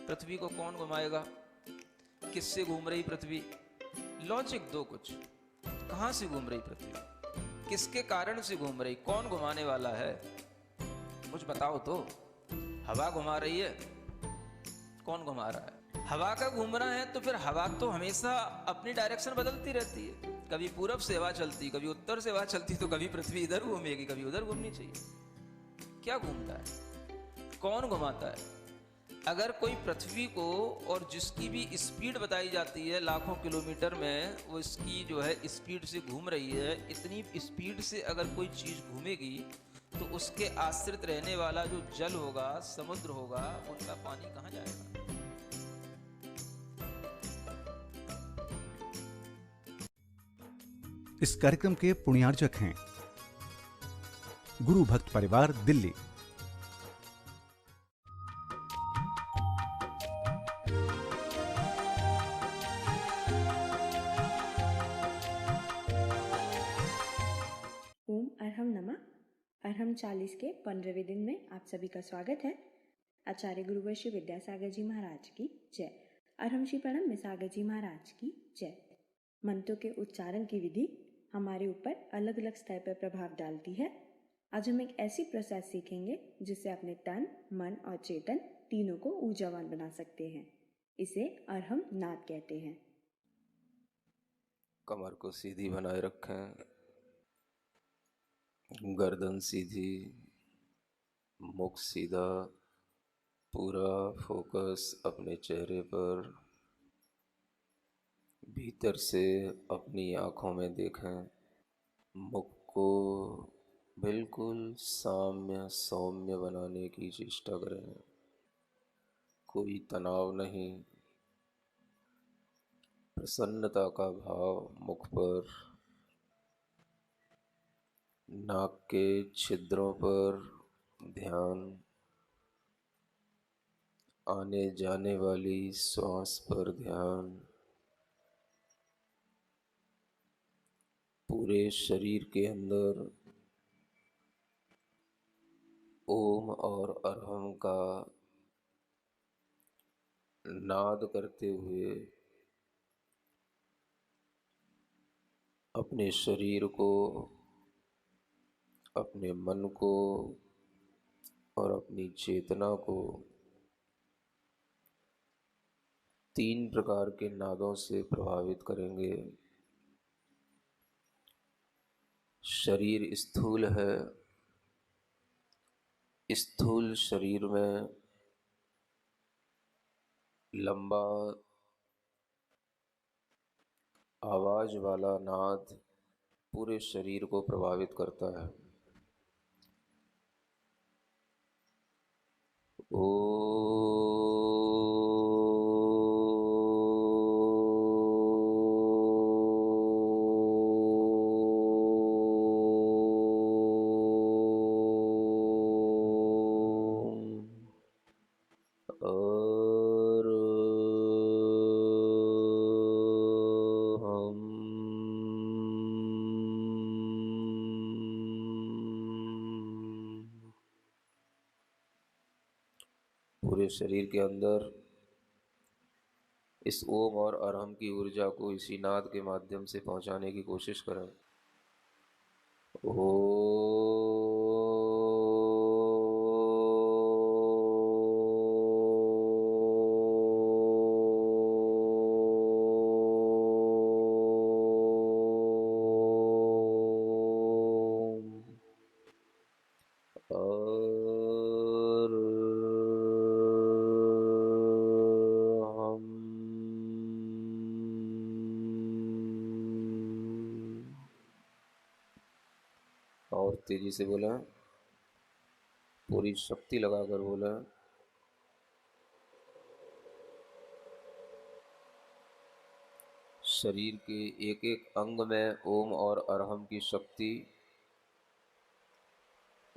पृथ्वी को कौन घुमाएगा, किससे घूम रही पृथ्वी, लॉजिक दो कुछ। कहां से घूम रही पृथ्वी, किसके कारण से घूम रही, कौन घुमाने वाला है, कुछ बताओ तो। हवा घुमा रही है, कौन घुमा रहा है, हवा का घूमना है तो फिर हवा तो हमेशा अपनी डायरेक्शन बदलती रहती है। कभी पूरब से हवा चलती, कभी उत्तर से हवा चलती, तो कभी पृथ्वी इधर घूमेगी, कभी उधर घूमनी चाहिए। क्या घूमता है, कौन घुमाता है। अगर कोई पृथ्वी को, और जिसकी भी स्पीड बताई जाती है लाखों किलोमीटर में, वो इसकी जो है स्पीड से घूम रही है, इतनी स्पीड से अगर कोई चीज़ घूमेगी तो उसके आश्रित रहने वाला जो जल होगा, समुद्र होगा, उनका पानी कहाँ जाएगा। इस कार्यक्रम के पुण्यार्जक हैं गुरु भक्त परिवार, दिल्ली। ओम अरहम नमः। अरहम 40 के 15वें दिन में आप सभी का स्वागत है। आचार्य गुरुवर्षी विद्यासागर जी महाराज की जय। अरहम श्री प्रणम मिसागर जी महाराज की जय। मंत्रों के उच्चारण की विधि हमारे ऊपर अलग अलग स्तर पर प्रभाव डालती है। आज हम एक ऐसी प्रोसेस सीखेंगे जिससे अपने तन, मन और चेतन तीनों को ऊर्जावान बना सकते हैं। इसे अरहम नाद कहते हैं। कमर को सीधी बनाए रखें, गर्दन सीधी, मुख सीधा, पूरा फोकस अपने चेहरे पर, भीतर से अपनी आँखों में देखें। मुख को बिल्कुल सौम्य बनाने की चेष्टा करें। कोई तनाव नहीं, प्रसन्नता का भाव मुख पर, नाक के छिद्रों पर ध्यान, आने जाने वाली श्वास पर ध्यान, पूरे शरीर के अंदर ओम और अरहम का नाद करते हुए अपने शरीर को, अपने मन को और अपनी चेतना को 3 प्रकार के नादों से प्रभावित करेंगे। शरीर स्थूल है, स्थूल शरीर में लंबा आवाज वाला नाद पूरे शरीर को प्रभावित करता है। ओ पूरे शरीर के अंदर इस ओम और अरहम की ऊर्जा को इसी नाद के माध्यम से पहुंचाने की कोशिश करें। और तेजी से बोला, पूरी शक्ति लगाकर बोला। शरीर के एक एक अंग में ओम और अरहम की शक्ति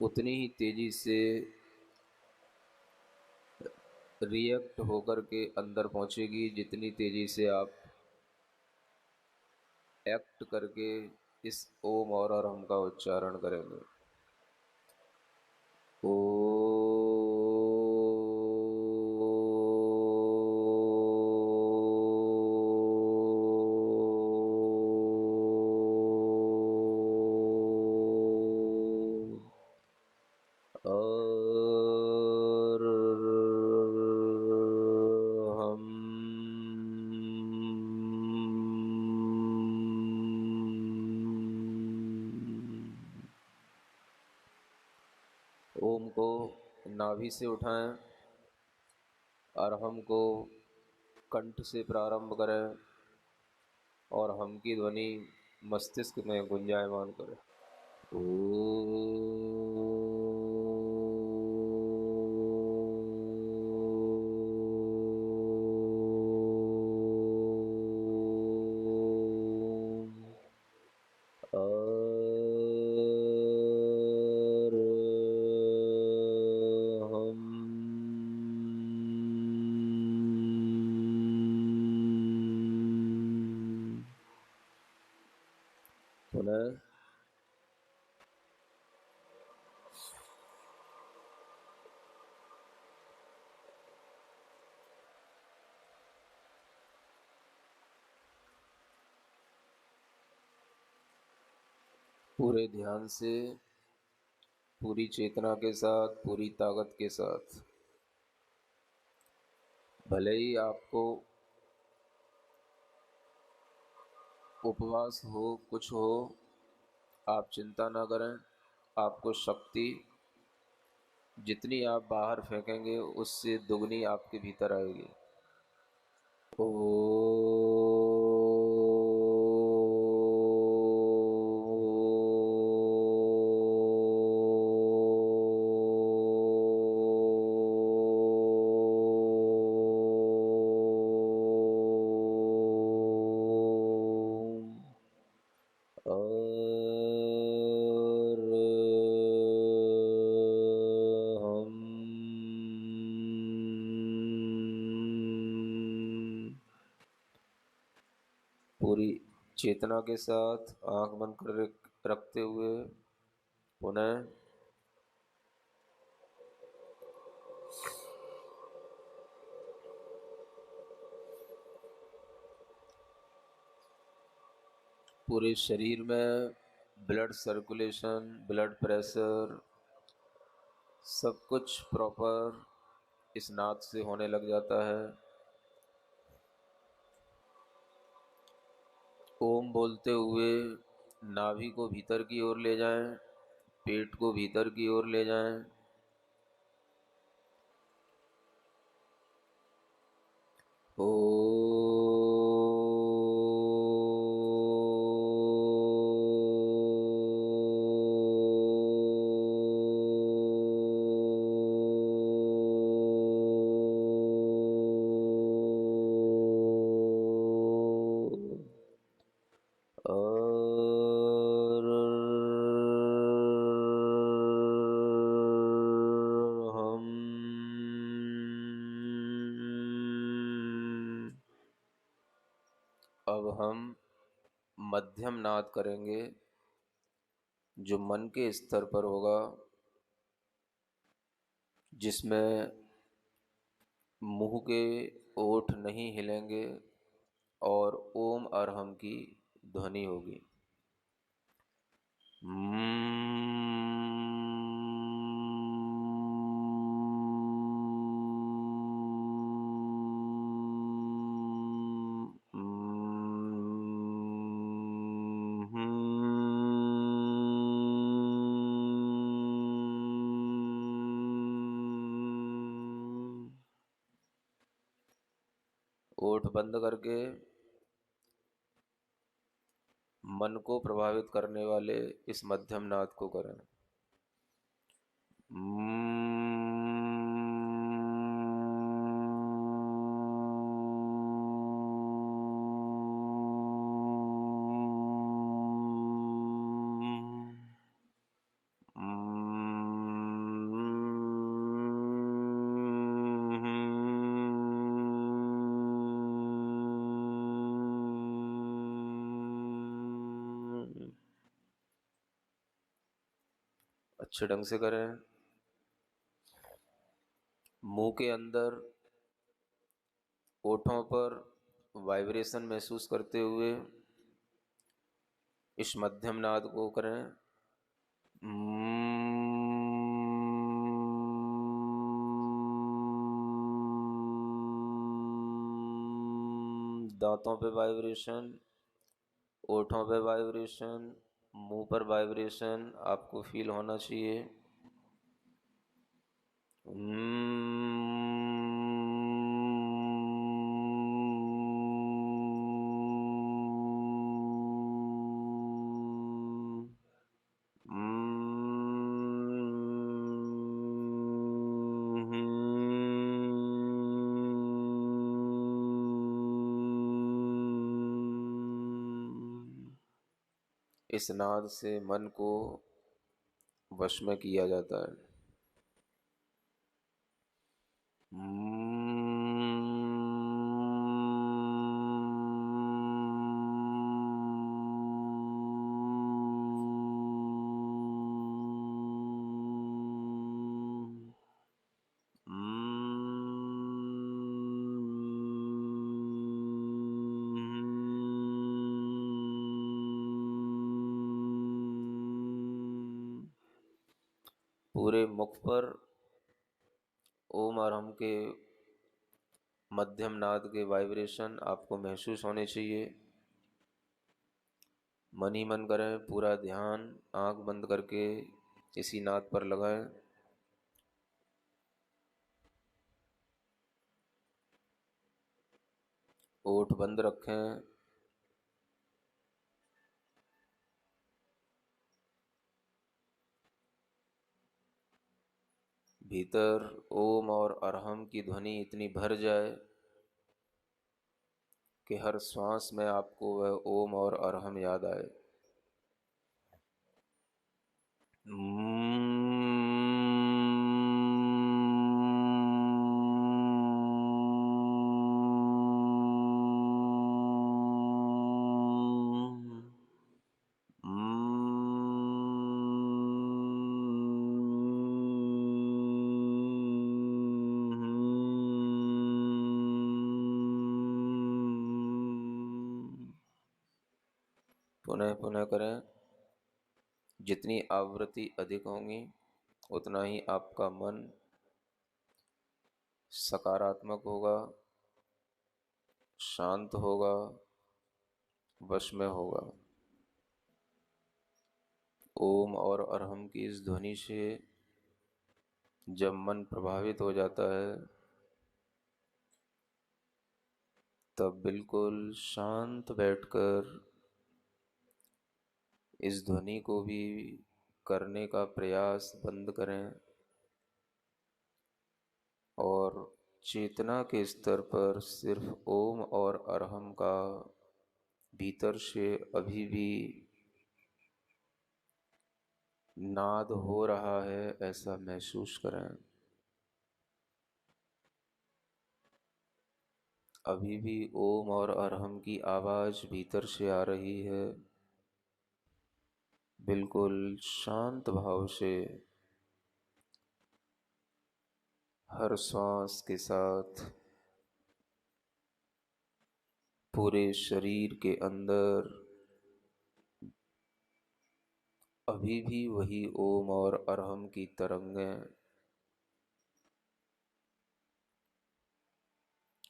उतनी ही तेजी से रिएक्ट होकर के अंदर पहुंचेगी जितनी तेजी से आप एक्ट करके इस ओम और अरहम का उच्चारण करेंगे। ओ ओम को नाभि से उठाएं, अरहम को कंठ से प्रारंभ करें और हम की ध्वनि मस्तिष्क में गुंजायमान करें। पुनः पूरे ध्यान से, पूरी चेतना के साथ, पूरी ताकत के साथ, भले ही आपको उपवास हो, कुछ हो, आप चिंता ना करें। आपको शक्ति जितनी आप बाहर फेंकेंगे उससे दुगनी आपके भीतर आएगी। पूरी चेतना के साथ आंख बंद कर रखते हुए पुनः पूरे शरीर में ब्लड सर्कुलेशन, ब्लड प्रेशर, सब कुछ प्रॉपर इस नाद से होने लग जाता है। ओम बोलते हुए नाभि को भीतर की ओर ले जाएं, पेट को भीतर की ओर ले जाएं। अब हम मध्यम नाद करेंगे जो मन के स्तर पर होगा, जिसमें मुंह के ओठ नहीं हिलेंगे और ओम अरहम की ध्वनि होगी। ओठ बंद करके मन को प्रभावित करने वाले इस मध्यम नाद को करें। अच्छे ढंग से करें। मुंह के अंदर ओठों पर वाइब्रेशन महसूस करते हुए इस मध्यम नाद को करें। दांतों पे वाइब्रेशन, ओठों पे वाइब्रेशन, मुंह पर वाइब्रेशन आपको फील होना चाहिए। इस नाद से मन को वश में किया जाता है। पूरे मुख पर ओम और हम के मध्यम नाद के वाइब्रेशन आपको महसूस होने चाहिए। मन ही मन करें, पूरा ध्यान आंख बंद करके इसी नाद पर लगाएं। ओठ बंद रखें। भीतर ओम और अरहम की ध्वनि इतनी भर जाए कि हर श्वास में आपको वह ओम और अरहम याद आए। पुनः पुनः करें। जितनी आवृत्ति अधिक होंगी उतना ही आपका मन सकारात्मक होगा, शांत होगा, वश में होगा। ओम और अरहम की इस ध्वनि से जब मन प्रभावित हो जाता है तब बिल्कुल शांत बैठकर इस ध्वनि को भी करने का प्रयास बंद करें और चेतना के स्तर पर सिर्फ ओम और अरहम का भीतर से अभी भी नाद हो रहा है ऐसा महसूस करें। अभी भी ओम और अरहम की आवाज भीतर से आ रही है। बिल्कुल शांत भाव से हर श्वास के साथ पूरे शरीर के अंदर अभी भी वही ओम और अरहम की तरंगें,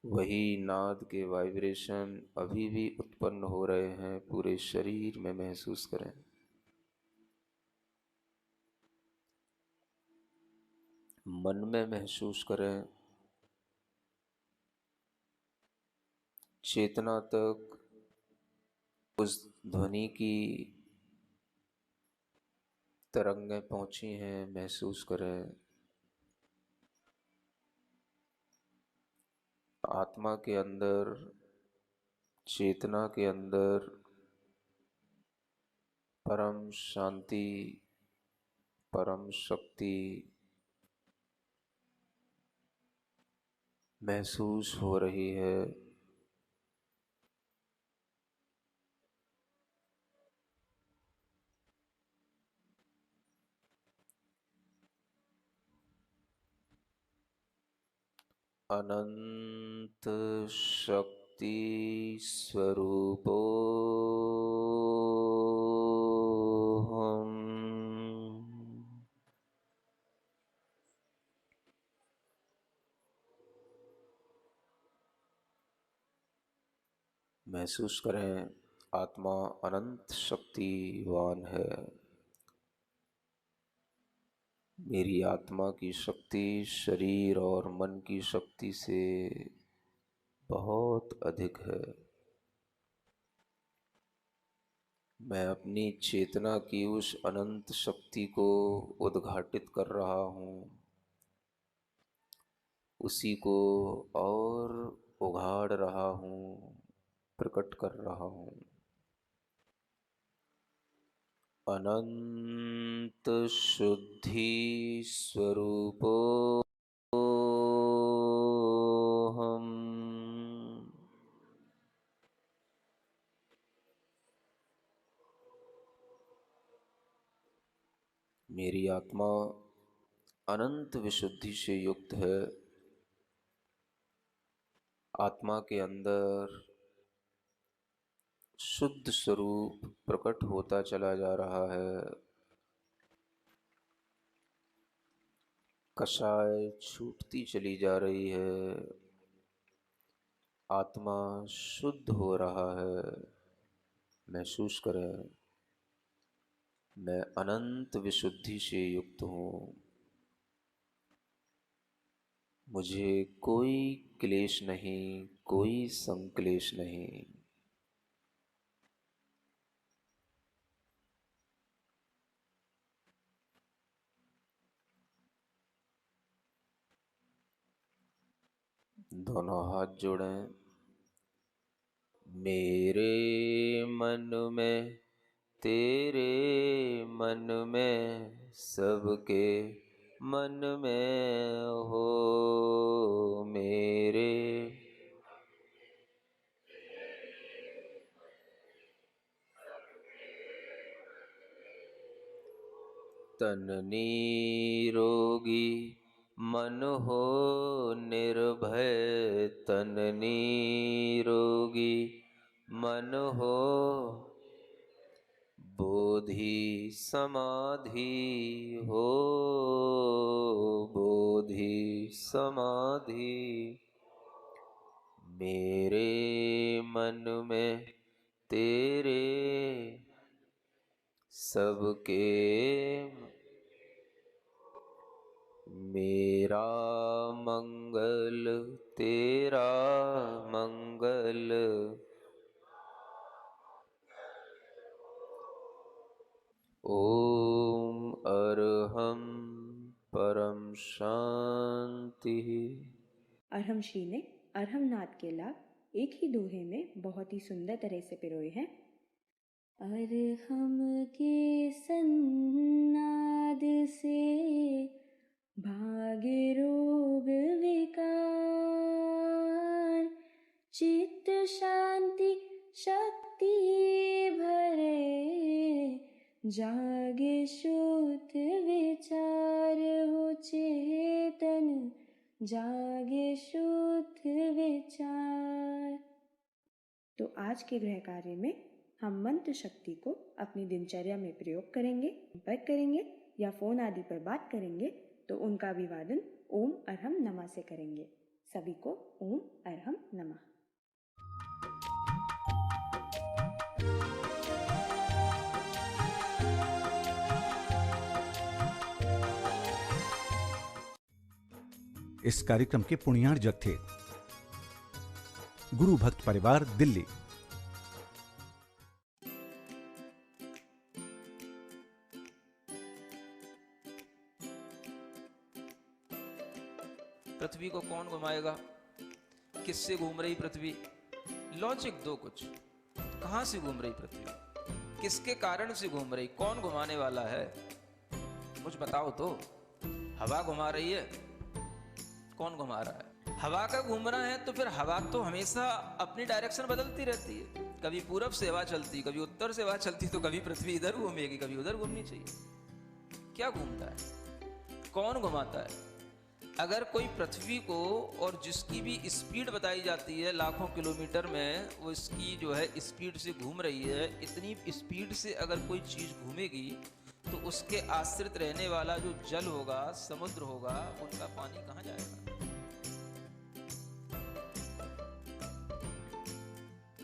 वही नाद के वाइब्रेशन अभी भी उत्पन्न हो रहे हैं, पूरे शरीर में महसूस करें। मन में महसूस करें। चेतना तक उस ध्वनि की तरंगें पहुंची हैं, महसूस करें। आत्मा के अंदर, चेतना के अंदर परम शांति, परम शक्ति महसूस हो रही है। अनंत शक्ति स्वरूपो हम। महसूस करें आत्मा अनंत शक्तिवान है। मेरी आत्मा की शक्ति शरीर और मन की शक्ति से बहुत अधिक है। मैं अपनी चेतना की उस अनंत शक्ति को उद्घाटित कर रहा हूँ, उसी को और उघाड़ रहा हूँ, प्रकट कर रहा हूँ। अनंत शुद्धि स्वरूपो हम। मेरी आत्मा अनंत विशुद्धि से युक्त है। आत्मा के अंदर शुद्ध स्वरूप प्रकट होता चला जा रहा है। कषाय छूटती चली जा रही है। आत्मा शुद्ध हो रहा है। महसूस करें, मैं अनंत विशुद्धि से युक्त हूँ। मुझे कोई क्लेश नहीं, कोई संक्लेश नहीं। दोनों हाथ जोड़ें। मेरे मन में, तेरे मन में, सबके मन में हो। मेरे तन निरोगी, मन हो निर्भय। तन निरोगी, मन हो बोधि समाधि हो। बोधि समाधि मेरे मन में, तेरे सबके। मेरा मंगल, तेरा मंगल। ओम अरहम परम शांति। अरहम श्री ने अरहम नाद के लाभ एक ही दोहे में बहुत ही सुंदर तरह से पिरोए हैं। अरहम के सन्नाद से भागे रोग विकार, चित्त शांति शक्ति भरे, जागे शुद्ध विचार हो चेतन, जागे शुद्ध विचार। तो आज के गृह कार्य में हम मंत्र शक्ति को अपनी दिनचर्या में प्रयोग करेंगे, संपर्क करेंगे या फोन आदि पर बात करेंगे तो उनका अभिवादन ओम अरहम नमः से करेंगे। सभी को ओम अरहम नमः। इस कार्यक्रम के पुण्यार्जक थे गुरु भक्त परिवार, दिल्ली। पृथ्वी को कौन घुमाएगा? किससे घूम रही पृथ्वी? लॉजिक दो कुछ। कहां से घूम रही पृथ्वी? किसके कारण से घूम रही? कौन घुमाने वाला है? कुछ बताओ तो। हवा घुमा रही है? कौन घुमा रहा है? हवा का घूमना है तो फिर हवा तो हमेशा अपनी डायरेक्शन बदलती रहती है। कभी पूरब से हवा चलती, कभी उत्तर से हवा चलती, तो कभी पृथ्वी इधर घूमेगी, कभी उधर घूमनी चाहिए। क्या घूमता है? कौन घुमाता है? अगर कोई पृथ्वी को, और जिसकी भी स्पीड बताई जाती है लाखों किलोमीटर में, वो इसकी जो है स्पीड से घूम रही है, इतनी स्पीड से अगर कोई चीज घूमेगी तो उसके आश्रित रहने वाला जो जल होगा, समुद्र होगा, उनका पानी कहाँ जाएगा?